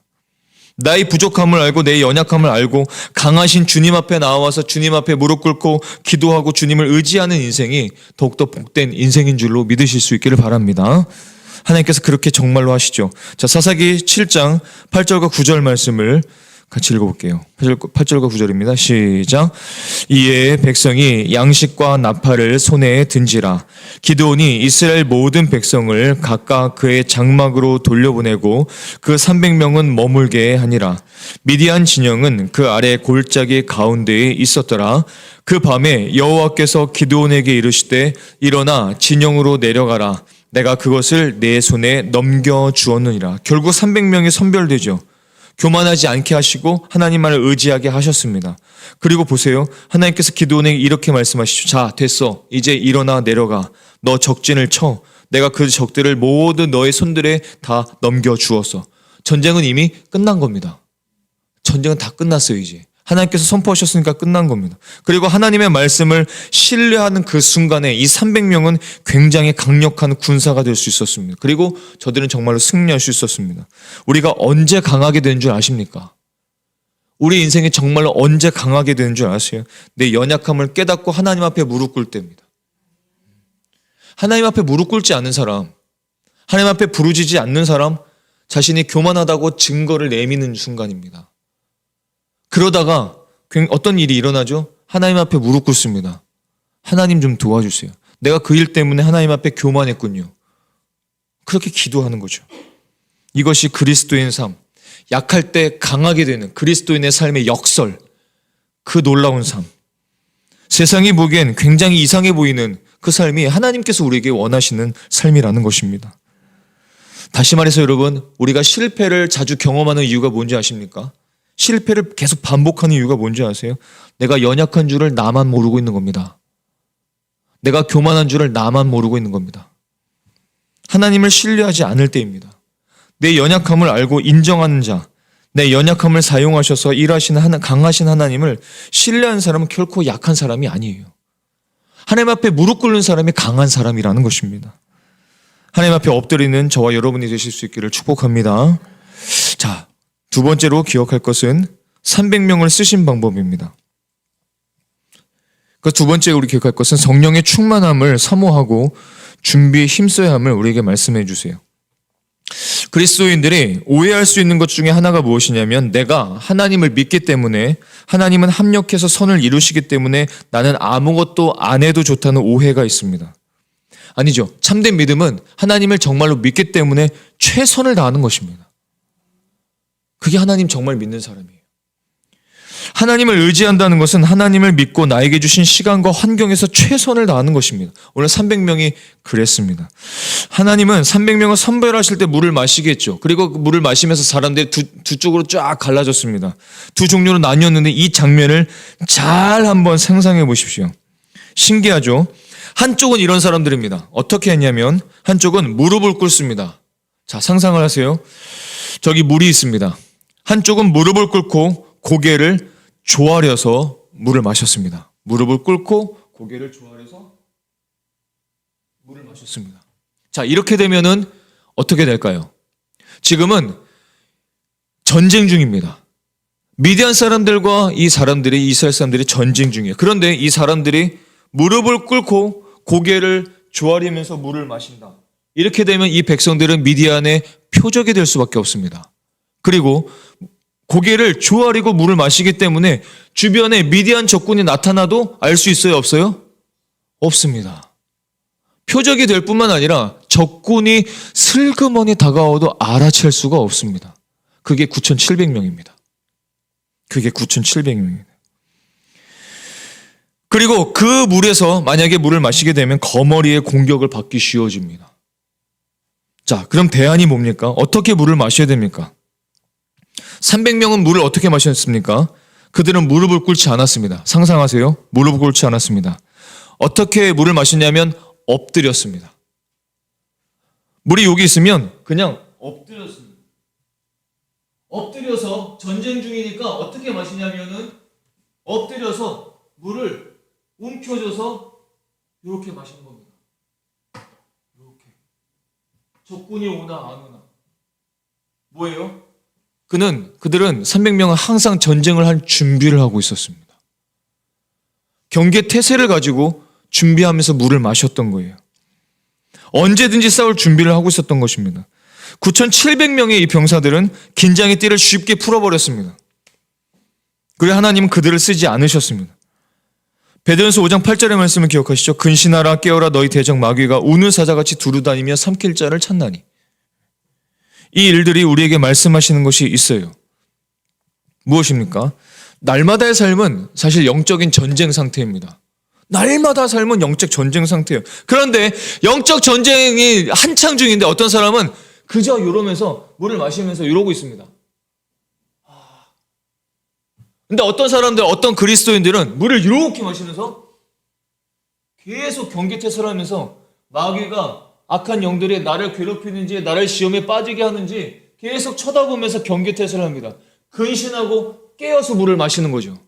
나의 부족함을 알고 내 연약함을 알고 강하신 주님 앞에 나와서 주님 앞에 무릎 꿇고 기도하고 주님을 의지하는 인생이 더욱더 복된 인생인 줄로 믿으실 수 있기를 바랍니다. 하나님께서 그렇게 정말로 하시죠. 자, 사사기 7장 8절과 9절 말씀을 같이 읽어볼게요. 8절과 9절입니다. 시작. 이에 백성이 양식과 나팔을 손에 든지라. 기드온이 이스라엘 모든 백성을 각각 그의 장막으로 돌려보내고 그 300명은 머물게 하니라. 미디안 진영은 그 아래 골짜기 가운데에 있었더라. 그 밤에 여호와께서 기드온에게 이르시되 일어나 진영으로 내려가라. 내가 그것을 내 손에 넘겨주었느니라. 결국 300명이 선별되죠. 교만하지 않게 하시고 하나님만을 의지하게 하셨습니다. 그리고 보세요. 하나님께서 기드온에게 이렇게 말씀하시죠. 자, 됐어. 이제 일어나 내려가. 너 적진을 쳐. 내가 그 적들을 모두 너의 손들에 다 넘겨주었어. 전쟁은 이미 끝난 겁니다. 전쟁은 다 끝났어요, 이제. 하나님께서 선포하셨으니까 끝난 겁니다. 그리고 하나님의 말씀을 신뢰하는 그 순간에 이 300명은 굉장히 강력한 군사가 될 수 있었습니다. 그리고 저들은 정말로 승리할 수 있었습니다. 우리가 언제 강하게 되는 줄 아십니까? 우리 인생이 정말로 언제 강하게 되는 줄 아세요? 내 연약함을 깨닫고 하나님 앞에 무릎 꿇을 때입니다. 하나님 앞에 무릎 꿇지 않는 사람, 하나님 앞에 부르짖지 않는 사람, 자신이 교만하다고 증거를 내미는 순간입니다. 그러다가 어떤 일이 일어나죠? 하나님 앞에 무릎 꿇습니다. 하나님 좀 도와주세요. 내가 그 일 때문에 하나님 앞에 교만했군요. 그렇게 기도하는 거죠. 이것이 그리스도인 삶, 약할 때 강하게 되는 그리스도인의 삶의 역설, 그 놀라운 삶. 세상이 보기엔 굉장히 이상해 보이는 그 삶이 하나님께서 우리에게 원하시는 삶이라는 것입니다. 다시 말해서 여러분, 우리가 실패를 자주 경험하는 이유가 뭔지 아십니까? 실패를 계속 반복하는 이유가 뭔지 아세요? 내가 연약한 줄을 나만 모르고 있는 겁니다. 내가 교만한 줄을 나만 모르고 있는 겁니다. 하나님을 신뢰하지 않을 때입니다. 내 연약함을 알고 인정하는 자, 내 연약함을 사용하셔서 일하시는 강하신 하나님을 신뢰하는 사람은 결코 약한 사람이 아니에요. 하나님 앞에 무릎 꿇는 사람이 강한 사람이라는 것입니다. 하나님 앞에 엎드리는 저와 여러분이 되실 수 있기를 축복합니다. 자, 두 번째로 기억할 것은 300명을 쓰신 방법입니다. 그 두 번째 우리 기억할 것은 성령의 충만함을 사모하고 준비에 힘써야 함을 우리에게 말씀해 주세요. 그리스도인들이 오해할 수 있는 것 중에 하나가 무엇이냐면 내가 하나님을 믿기 때문에 하나님은 합력해서 선을 이루시기 때문에 나는 아무것도 안 해도 좋다는 오해가 있습니다. 아니죠. 참된 믿음은 하나님을 정말로 믿기 때문에 최선을 다하는 것입니다. 그게 하나님 정말 믿는 사람이에요. 하나님을 의지한다는 것은 하나님을 믿고 나에게 주신 시간과 환경에서 최선을 다하는 것입니다. 오늘 300명이 그랬습니다. 하나님은 300명을 선별하실 때 물을 마시게 했죠. 그리고 그 물을 마시면서 사람들이 두 쪽으로 쫙 갈라졌습니다. 두 종류로 나뉘었는데 이 장면을 잘 한번 상상해 보십시오. 신기하죠? 한쪽은 이런 사람들입니다. 어떻게 했냐면 한쪽은 무릎을 꿇습니다. 자, 상상을 하세요. 저기 물이 있습니다. 한쪽은 무릎을 꿇고 고개를 조아려서 물을 마셨습니다. 무릎을 꿇고 고개를 조아려서 물을 마셨습니다. 자, 이렇게 되면은 어떻게 될까요? 지금은 전쟁 중입니다. 미디안 사람들과 이 사람들이 이스라엘 사람들이 전쟁 중이에요. 그런데 이 사람들이 무릎을 꿇고 고개를 조아리면서 물을 마신다. 이렇게 되면 이 백성들은 미디안의 표적이 될 수밖에 없습니다. 그리고 고개를 조아리고 물을 마시기 때문에 주변에 미디안 적군이 나타나도 알 수 있어요? 없어요? 없습니다. 표적이 될 뿐만 아니라 적군이 슬그머니 다가와도 알아챌 수가 없습니다. 그게 9,700명입니다. 그게 9,700명입니다. 그리고 그 물에서 만약에 물을 마시게 되면 거머리의 공격을 받기 쉬워집니다. 자, 그럼 대안이 뭡니까? 어떻게 물을 마셔야 됩니까? 300명은 물을 어떻게 마셨습니까? 그들은 무릎을 꿇지 않았습니다. 상상하세요. 무릎을 꿇지 않았습니다. 어떻게 물을 마셨냐면 엎드렸습니다. 물이 여기 있으면 그냥 엎드렸습니다. 엎드려서 전쟁 중이니까 어떻게 마시냐면은 엎드려서 물을 움켜줘서 이렇게 마시는 겁니다. 이렇게. 적군이 오나 안 오나. 뭐예요? 그들은 300명은 항상 전쟁을 할 준비를 하고 있었습니다. 경계 태세를 가지고 준비하면서 물을 마셨던 거예요. 언제든지 싸울 준비를 하고 있었던 것입니다. 9,700명의 이 병사들은 긴장의 띠를 쉽게 풀어버렸습니다. 그리고 하나님은 그들을 쓰지 않으셨습니다. 베드로전서 5장 8절의 말씀을 기억하시죠? 근신하라 깨어라 너희 대적 마귀가 우는 사자같이 두루다니며 삼킬 자를 찾나니. 이 일들이 우리에게 말씀하시는 것이 있어요. 무엇입니까? 날마다의 삶은 사실 영적인 전쟁 상태입니다. 날마다 삶은 영적 전쟁 상태예요. 그런데 영적 전쟁이 한창 중인데 어떤 사람은 그저 이러면서 물을 마시면서 이러고 있습니다. 근데 어떤 사람들, 어떤 그리스도인들은 물을 이렇게 마시면서 계속 경계태세를 하면서 마귀가 악한 영들이 나를 괴롭히는지 나를 시험에 빠지게 하는지 계속 쳐다보면서 경계태세를 합니다. 근신하고 깨어서 물을 마시는 거죠.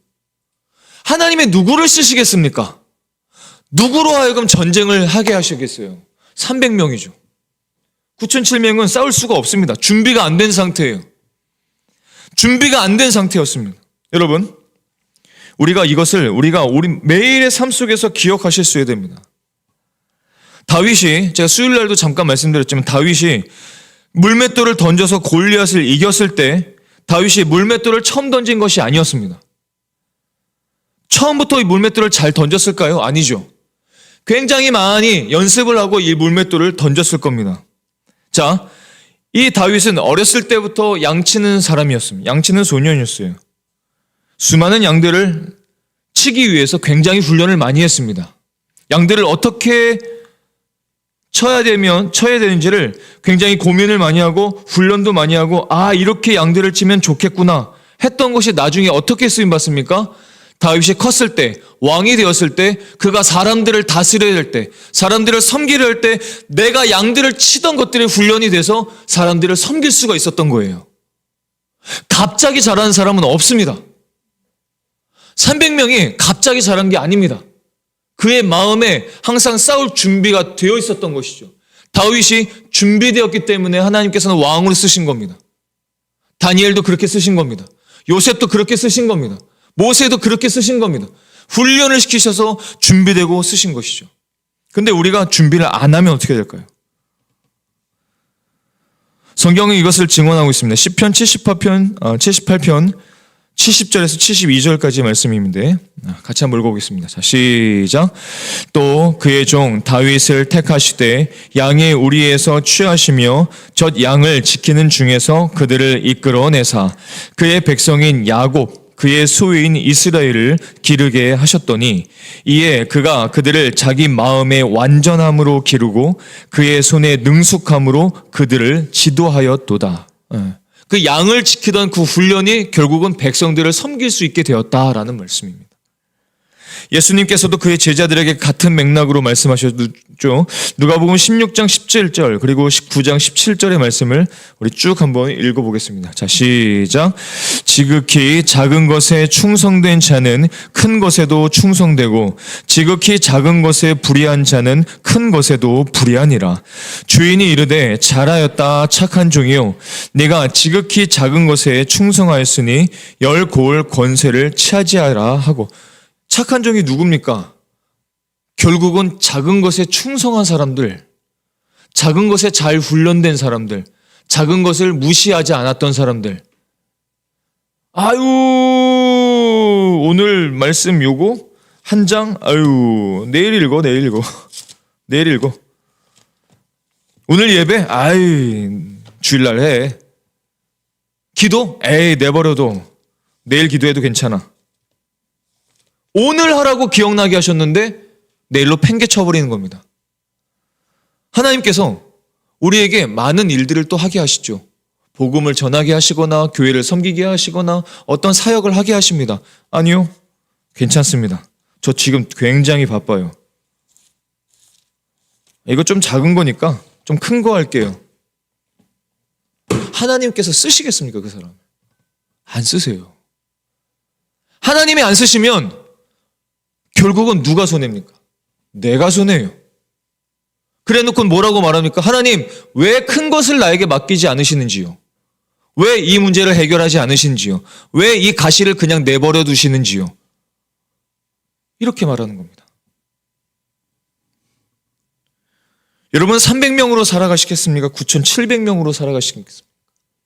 하나님의 누구를 쓰시겠습니까? 누구로 하여금 전쟁을 하게 하시겠어요? 300명이죠. 9,700명은 싸울 수가 없습니다. 준비가 안 된 상태예요. 준비가 안 된 상태였습니다. 여러분, 우리가 우리 매일의 삶 속에서 기억하실 수 있어야 됩니다. 다윗이, 제가 수요일 날도 잠깐 말씀드렸지만 다윗이 물맷돌을 던져서 골리앗을 이겼을 때 다윗이 물맷돌을 처음 던진 것이 아니었습니다. 처음부터 이 물맷돌을 잘 던졌을까요? 아니죠. 굉장히 많이 연습을 하고 이 물맷돌을 던졌을 겁니다. 자, 이 다윗은 어렸을 때부터 양치는 사람이었습니다. 양치는 소년이었어요. 수많은 양들을 치기 위해서 굉장히 훈련을 많이 했습니다. 양들을 어떻게 쳐야 되는지를 굉장히 고민을 많이 하고 훈련도 많이 하고 이렇게 양들을 치면 좋겠구나 했던 것이 나중에 어떻게 쓰임 받습니까? 다윗이 컸을 때, 왕이 되었을 때, 그가 사람들을 다스려야 될 때, 사람들을 섬기려 할 때 내가 양들을 치던 것들이 훈련이 돼서 사람들을 섬길 수가 있었던 거예요. 갑자기 자라는 사람은 없습니다. 300명이 갑자기 자란 게 아닙니다. 그의 마음에 항상 싸울 준비가 되어 있었던 것이죠. 다윗이 준비되었기 때문에 하나님께서는 왕으로 쓰신 겁니다. 다니엘도 그렇게 쓰신 겁니다. 요셉도 그렇게 쓰신 겁니다. 모세도 그렇게 쓰신 겁니다. 훈련을 시키셔서 준비되고 쓰신 것이죠. 근데 우리가 준비를 안 하면 어떻게 될까요? 성경은 이것을 증언하고 있습니다. 시편 78편 70절에서 72절까지 말씀인데 같이 한번 읽어보겠습니다. 자, 시작. 또 그의 종 다윗을 택하시되 양의 우리에서 취하시며 젖 양을 지키는 중에서 그들을 이끌어내사 그의 백성인 야곱 그의 소유인 이스라엘을 기르게 하셨더니 이에 그가 그들을 자기 마음의 완전함으로 기르고 그의 손의 능숙함으로 그들을 지도하였도다. 그 양을 지키던 그 훈련이 결국은 백성들을 섬길 수 있게 되었다라는 말씀입니다. 예수님께서도 그의 제자들에게 같은 맥락으로 말씀하셨죠. 누가복음 16장 17절 그리고 19장 17절의 말씀을 우리 쭉 한번 읽어보겠습니다. 자, 시작. 지극히 작은 것에 충성된 자는 큰 것에도 충성되고 지극히 작은 것에 불의한 자는 큰 것에도 불의하니라. 주인이 이르되 잘하였다 착한 종이요 네가 지극히 작은 것에 충성하였으니 열 고을 권세를 차지하라 하고. 착한 종이 누굽니까? 결국은 작은 것에 충성한 사람들, 작은 것에 잘 훈련된 사람들, 작은 것을 무시하지 않았던 사람들. 아유, 오늘 말씀 요거 한 장, 아유, 내일 읽어. 내일 읽어. 오늘 예배, 아이, 주일날 해. 기도, 에이, 내버려둬. 내일 기도해도 괜찮아. 오늘 하라고 기억나게 하셨는데 내일로 팽개쳐버리는 겁니다. 하나님께서 우리에게 많은 일들을 또 하게 하시죠. 복음을 전하게 하시거나 교회를 섬기게 하시거나 어떤 사역을 하게 하십니다. 아니요, 괜찮습니다. 저 지금 굉장히 바빠요. 이거 좀 작은 거니까 좀 큰 거 할게요. 하나님께서 쓰시겠습니까, 그 사람? 안 쓰세요. 하나님이 안 쓰시면 결국은 누가 손해입니까? 내가 손해예요. 그래 놓고 뭐라고 말합니까? 하나님, 왜 큰 것을 나에게 맡기지 않으시는지요? 왜 이 문제를 해결하지 않으시는지요? 왜 이 가시를 그냥 내버려 두시는지요? 이렇게 말하는 겁니다. 여러분 300명으로 살아가시겠습니까? 9,700명으로 살아가시겠습니까?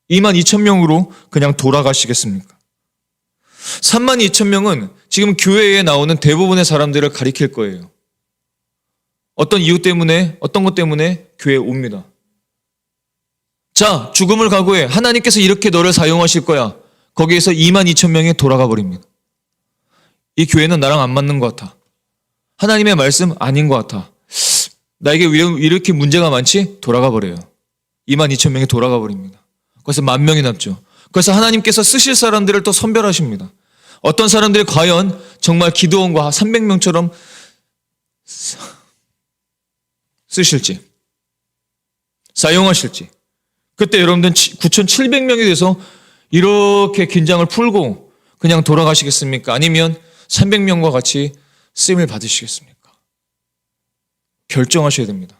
22,000명으로 그냥 돌아가시겠습니까? 32,000명은 지금 교회에 나오는 대부분의 사람들을 가리킬 거예요. 어떤 이유 때문에, 어떤 것 때문에 교회에 옵니다. 자, 죽음을 각오해. 하나님께서 이렇게 너를 사용하실 거야. 거기에서 22,000명이 돌아가 버립니다. 이 교회는 나랑 안 맞는 것 같아. 하나님의 말씀 아닌 것 같아. 나에게 왜 이렇게 문제가 많지? 돌아가 버려요. 22,000명이 돌아가 버립니다. 그래서 10,000명이 남죠. 그래서 하나님께서 쓰실 사람들을 또 선별하십니다. 어떤 사람들이 과연 정말 기도원과 300명처럼 쓰실지, 사용하실지. 그때 여러분들은 9,700명이 돼서 이렇게 긴장을 풀고 그냥 돌아가시겠습니까? 아니면 300명과 같이 쓰임을 받으시겠습니까? 결정하셔야 됩니다.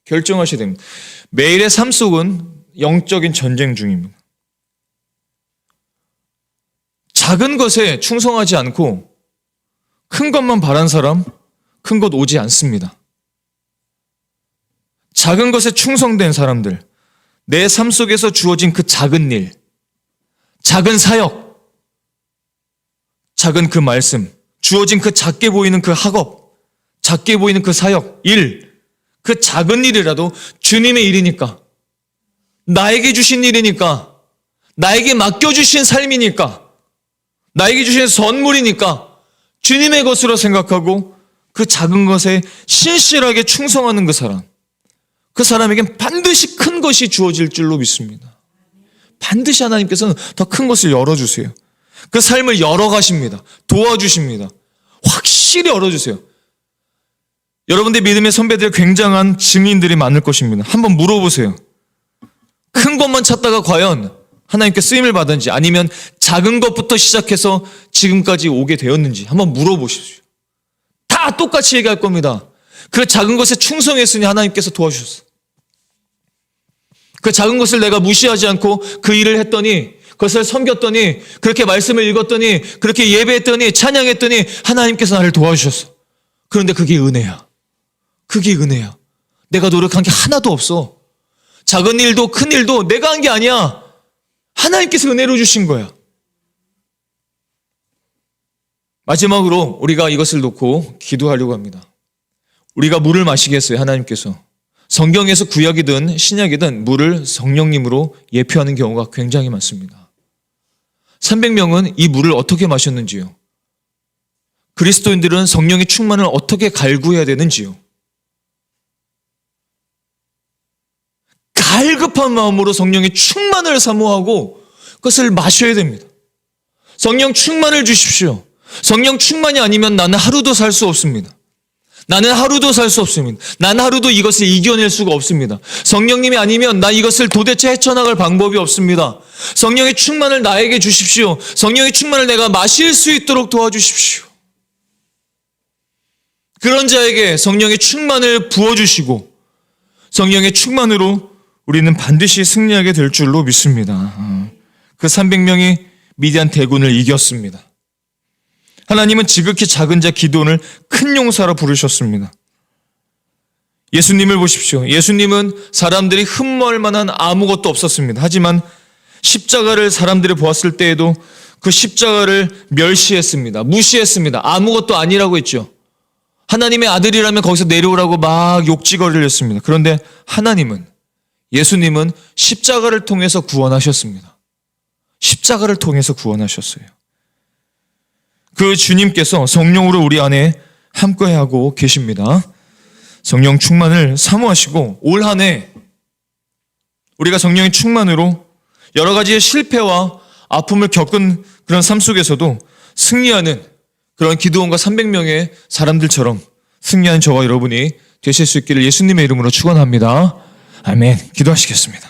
결정하셔야 됩니다. 매일의 삶 속은 영적인 전쟁 중입니다. 작은 것에 충성하지 않고 큰 것만 바란 사람, 큰 것 오지 않습니다. 작은 것에 충성된 사람들, 내 삶 속에서 주어진 그 작은 일, 작은 사역, 작은 그 말씀, 주어진 그 작게 보이는 그 학업, 작게 보이는 그 사역, 일, 그 작은 일이라도 주님의 일이니까, 나에게 주신 일이니까, 나에게 맡겨주신 삶이니까, 나에게 주신 선물이니까 주님의 것으로 생각하고 그 작은 것에 신실하게 충성하는 그 사람, 그 사람에겐 반드시 큰 것이 주어질 줄로 믿습니다. 반드시 하나님께서는 더 큰 것을 열어주세요. 그 삶을 열어가십니다. 도와주십니다. 확실히 열어주세요. 여러분들 믿음의 선배들 굉장한 증인들이 많을 것입니다. 한번 물어보세요. 큰 것만 찾다가 과연 하나님께 쓰임을 받았는지 아니면 작은 것부터 시작해서 지금까지 오게 되었는지 한번 물어보십시오. 다 똑같이 얘기할 겁니다. 그 작은 것에 충성했으니 하나님께서 도와주셨어. 그 작은 것을 내가 무시하지 않고 그 일을 했더니, 그것을 섬겼더니, 그렇게 말씀을 읽었더니, 그렇게 예배했더니, 찬양했더니 하나님께서 나를 도와주셨어. 그런데 그게 은혜야. 그게 은혜야. 내가 노력한 게 하나도 없어. 작은 일도 큰 일도 내가 한 게 아니야. 하나님께서 은혜로 주신 거야. 마지막으로 우리가 이것을 놓고 기도하려고 합니다. 우리가 물을 마시겠어요, 하나님께서. 성경에서 구약이든 신약이든 물을 성령님으로 예표하는 경우가 굉장히 많습니다. 300명은 이 물을 어떻게 마셨는지요? 그리스도인들은 성령의 충만을 어떻게 갈구해야 되는지요? 갈급한 마음으로 성령의 충만을 사모하고 그것을 마셔야 됩니다. 성령 충만을 주십시오. 성령 충만이 아니면 나는 하루도 살 수 없습니다. 나는 하루도 살 수 없습니다. 나는 하루도 이것을 이겨낼 수가 없습니다. 성령님이 아니면 나 이것을 도대체 헤쳐나갈 방법이 없습니다. 성령의 충만을 나에게 주십시오. 성령의 충만을 내가 마실 수 있도록 도와주십시오. 그런 자에게 성령의 충만을 부어주시고 성령의 충만으로 우리는 반드시 승리하게 될 줄로 믿습니다. 그 300명이 미디안 대군을 이겼습니다. 하나님은 지극히 작은 자 기드온을 큰 용사로 부르셨습니다. 예수님을 보십시오. 예수님은 사람들이 흠모할 만한 아무것도 없었습니다. 하지만 십자가를 사람들이 보았을 때에도 그 십자가를 멸시했습니다. 무시했습니다. 아무것도 아니라고 했죠. 하나님의 아들이라면 거기서 내려오라고 막 욕지거리를 했습니다. 그런데 하나님은, 예수님은 십자가를 통해서 구원하셨습니다. 십자가를 통해서 구원하셨어요. 그 주님께서 성령으로 우리 안에 함께하고 계십니다. 성령 충만을 사모하시고 올 한 해 우리가 성령의 충만으로 여러 가지의 실패와 아픔을 겪은 그런 삶 속에서도 승리하는 그런 기드온과 300명의 사람들처럼 승리하는 저와 여러분이 되실 수 있기를 예수님의 이름으로 축원합니다. 아멘. 기도하시겠습니다.